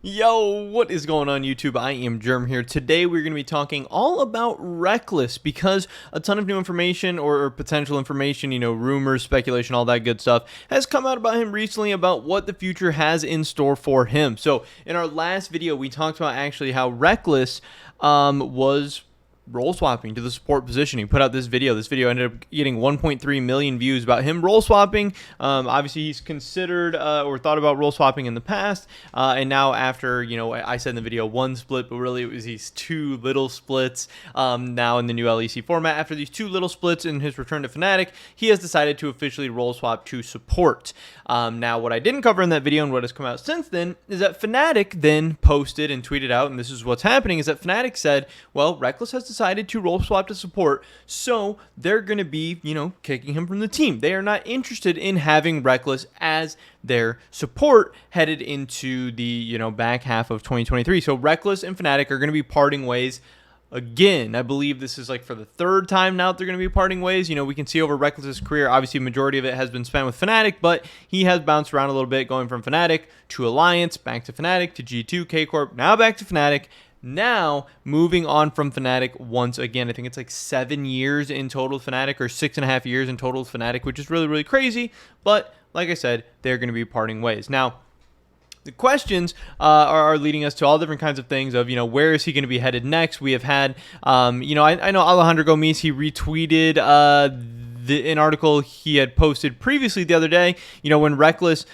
Yo, what is going on YouTube? I am Germ here. Today we're going to be talking all about Rekkles because a ton of new information or potential information, rumors, speculation, all that good stuff has come out about him recently about what the future has in store for him. So in our last video, we talked about actually how Rekkles was role swapping to the support position. He put out this video. This video ended up getting 1.3 million views about him role swapping. Obviously, he's considered or thought about role swapping in the past, and now after I said in the video one split, but really it was these two little splits. Now in the new LEC format, after these two little splits in his return to Fnatic, he has decided to officially role swap to support. Now, what I didn't cover in that video and what has come out since then is that Fnatic then posted and tweeted out, and this is what's happening, is that Fnatic said, well, Rekkles has decided to role swap to support, so they're going to be, kicking him from the team. They are not interested in having Rekkles as their support headed into the, back half of 2023. So Rekkles and Fnatic are going to be parting ways again. I believe this is like for the third time now that they're going to be parting ways. We can see over Rekkles' career, obviously majority of it has been spent with Fnatic, but he has bounced around a little bit, going from Fnatic to Alliance, back to Fnatic, to G2, K-Corp, now back to Fnatic. Now, moving on from Fnatic once again. I think it's like 7 years in total Fnatic, or 6.5 years in total Fnatic, which is really, really crazy. But like I said, they're going to be parting ways. Now, the questions are leading us to all different kinds of things of, where is he going to be headed next? We have had, I know Alejandro Gomis, he retweeted an article he had posted previously the other day. When Rekkles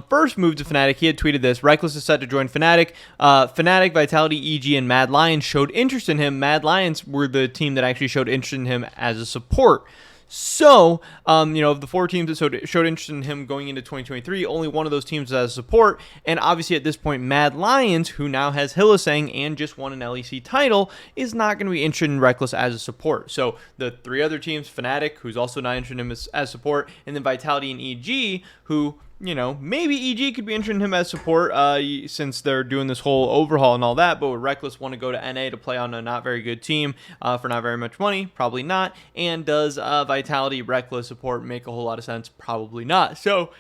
first moved to Fnatic, he had tweeted this: Rekkles is set to join Fnatic. Fnatic, Vitality, EG, and Mad Lions showed interest in him. Mad Lions were the team that actually showed interest in him as a support. So, of the four teams that showed interest in him going into 2023, only one of those teams has support. And obviously at this point, Mad Lions, who now has Hylissang and just won an LEC title, is not going to be interested in Rekkles as a support. So the three other teams, Fnatic, who's also not interested in him as support, and then Vitality and EG, who, maybe EG could be interested in him as support since they're doing this whole overhaul and all that, but would Rekkles want to go to NA to play on a not very good team for not very much money? Probably not. And does Vitality Rekkles support make a whole lot of sense? Probably not. So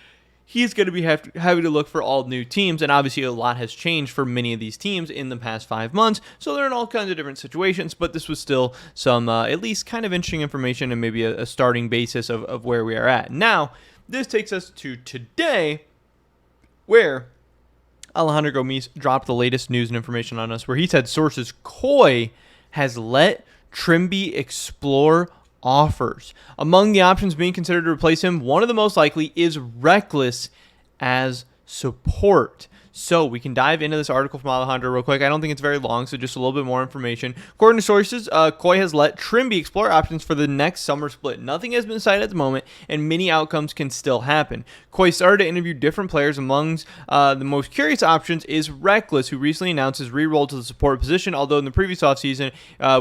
he's going to be having to look for all new teams, and obviously a lot has changed for many of these teams in the past 5 months, so they're in all kinds of different situations, but this was still some at least kind of interesting information and maybe a starting basis of where we are at. Now, this takes us to today, where Alejandro Gomis dropped the latest news and information on us, where he said sources Koi has let Trimby explore offers. Among the options being considered to replace him, one of the most likely is Rekkles as support. So we can dive into this article from Alejandro real quick. I don't think it's very long, so just a little bit more information. According to sources, Koi has let Trimby explore options for the next summer split. Nothing has been decided at the moment, and many outcomes can still happen. Koi started to interview different players. Amongst the most curious options is Rekkles, who recently announced his re-roll to the support position, although in the previous offseason,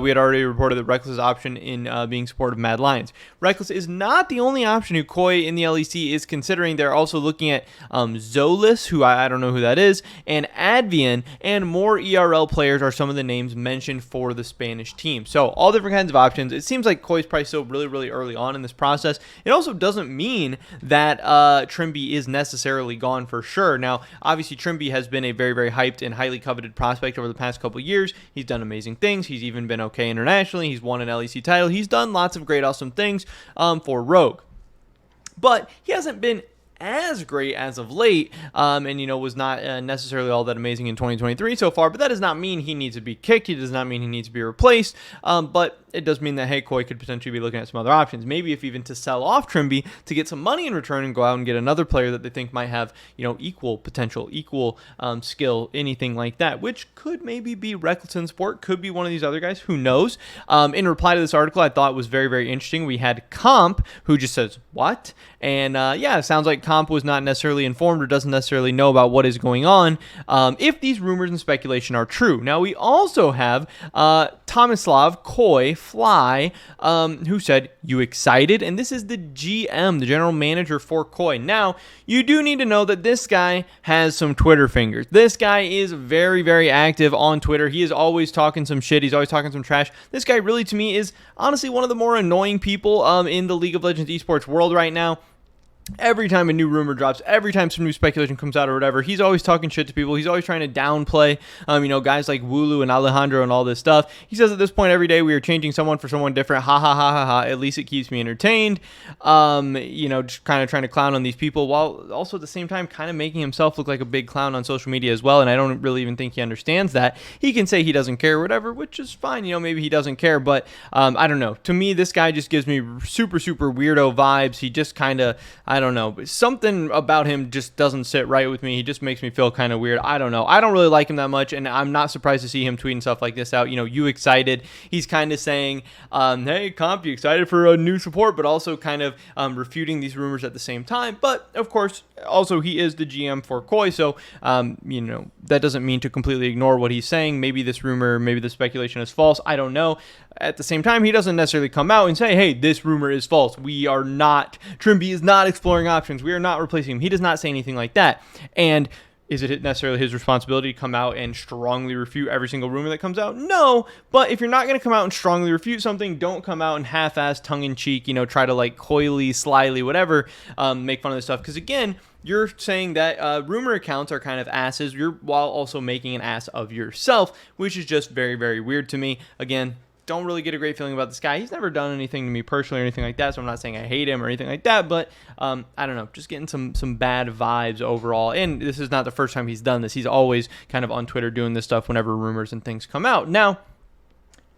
we had already reported that Rekkles' option in being support of Mad Lions. Rekkles is not the only option who Koi in the LEC is considering. They're also looking at Zolis, who I don't know who that is, and Advian, and more ERL players are some of the names mentioned for the Spanish team. So all different kinds of options. It seems like Koi's probably still really, really early on in this process. It also doesn't mean that Trimby is necessarily gone for sure. Now, obviously, Trimby has been a very, very hyped and highly coveted prospect over the past couple of years. He's done amazing things. He's even been okay internationally. He's won an LEC title. He's done lots of great, awesome things for Rogue. But he hasn't been as great as of late, and was not necessarily all that amazing in 2023 so far, but that does not mean he needs to be kicked. He does not mean he needs to be replaced, but it does mean that, hey, Koi could potentially be looking at some other options, maybe if even to sell off Trimby to get some money in return and go out and get another player that they think might have, equal potential, equal skill, anything like that, which could maybe be Rekkles in support, could be one of these other guys, who knows. In reply to this article, I thought it was very, very interesting. We had Comp, who just says, what? And yeah, it sounds like Comp was not necessarily informed or doesn't necessarily know about what is going on, if these rumors and speculation are true. Now, we also have Tomislav Koi Fly, who said, you excited? And this is the GM, the general manager for Koi. Now, you do need to know that this guy has some Twitter fingers. This guy is very, very active on Twitter. He is always talking some shit. He's always talking some trash. This guy really, to me, is honestly one of the more annoying people in the League of Legends esports world right now. every time a new rumor drops, every time some new speculation comes out or whatever, he's always talking shit to people. He's always trying to downplay, guys like Wooloo and Alejandro and all this stuff. He says at this point every day we are changing someone for someone different. Ha ha ha ha ha. At least it keeps me entertained. Just kind of trying to clown on these people while also at the same time kind of making himself look like a big clown on social media as well. And I don't really even think he understands that. He can say he doesn't care or whatever, which is fine. Maybe he doesn't care, but I don't know. To me, this guy just gives me super, super weirdo vibes. He just kind of, I don't know. Something about him just doesn't sit right with me. He just makes me feel kind of weird. I don't know. I don't really like him that much, and I'm not surprised to see him tweeting stuff like this out. You excited? He's kind of saying, hey, Comp, you excited for a new support, but also kind of refuting these rumors at the same time. But, of course, also he is the GM for Koi, so, that doesn't mean to completely ignore what he's saying. Maybe this rumor, maybe the speculation is false. I don't know. At the same time, he doesn't necessarily come out and say, hey, this rumor is false. Trimby is not exploring options. We are not replacing him. He does not say anything like that. And is it necessarily his responsibility to come out and strongly refute every single rumor that comes out? No, but if you're not going to come out and strongly refute something, don't come out and half-ass, tongue-in-cheek, try to like coyly, slyly, whatever, make fun of this stuff. Because again, you're saying that rumor accounts are kind of asses, while also making an ass of yourself, which is just very, very weird to me. Again, don't really get a great feeling about this guy. He's never done anything to me personally or anything like that, so I'm not saying I hate him or anything like that, but I don't know, just getting some bad vibes overall. And this is not the first time he's done this. He's always kind of on Twitter doing this stuff whenever rumors and things come out. Now,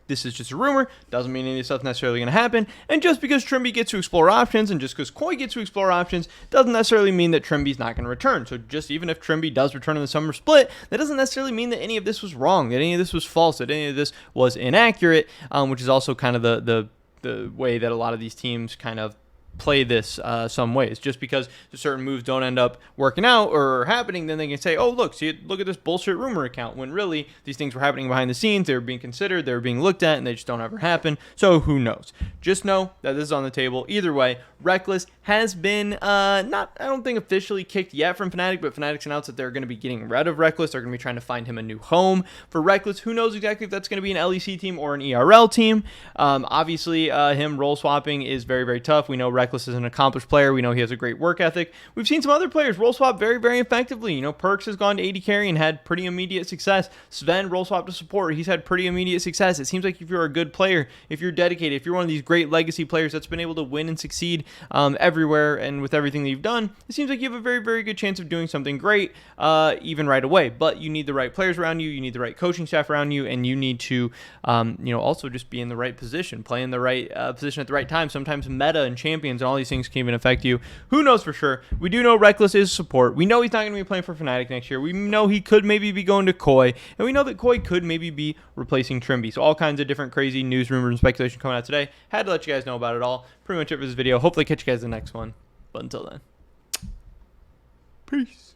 this is just a rumor. Doesn't mean any of this stuff's necessarily going to happen. And just because Trimby gets to explore options and just because Koi gets to explore options doesn't necessarily mean that Trimby's not going to return. So just even if Trimby does return in the summer split, that doesn't necessarily mean that any of this was wrong, that any of this was false, that any of this was inaccurate, which is also kind of the way that a lot of these teams kind of play this some ways. Just because certain moves don't end up working out or happening, then they can say, oh, look at this bullshit rumor account, when really these things were happening behind the scenes. They were being considered, they were being looked at, and they just don't ever happen. So who knows? Just know that this is on the table. Either way, Rekkles has been I don't think officially kicked yet from Fnatic, but Fnatic's announced that they're going to be getting rid of Rekkles. They're going to be trying to find him a new home for Rekkles. Who knows exactly if that's going to be an LEC team or an ERL team. Obviously, him role swapping is very, very tough. We know Rekkles is an accomplished player. We know he has a great work ethic. We've seen some other players role swap very, very effectively. Perks has gone to AD carry and had pretty immediate success. Sven role swap to support. He's had pretty immediate success. It seems like if you're a good player, if you're dedicated, if you're one of these great legacy players that's been able to win and succeed everywhere and with everything that you've done, it seems like you have a very, very good chance of doing something great even right away. But you need the right players around you. You need the right coaching staff around you, and you need to also just be in the right position, play in the right position at the right time. Sometimes meta and champions and all these things can even affect you. Who knows for sure? We do know Rekkles is support. We know he's not going to be playing for Fnatic next year. We know he could maybe be going to Koi, and we know that Koi could maybe be replacing Trimby. So all kinds of different crazy news, rumors, and speculation coming out today. Had to let you guys know about it all. Pretty much it for this video. Hopefully catch you guys in the next one. But until then, peace.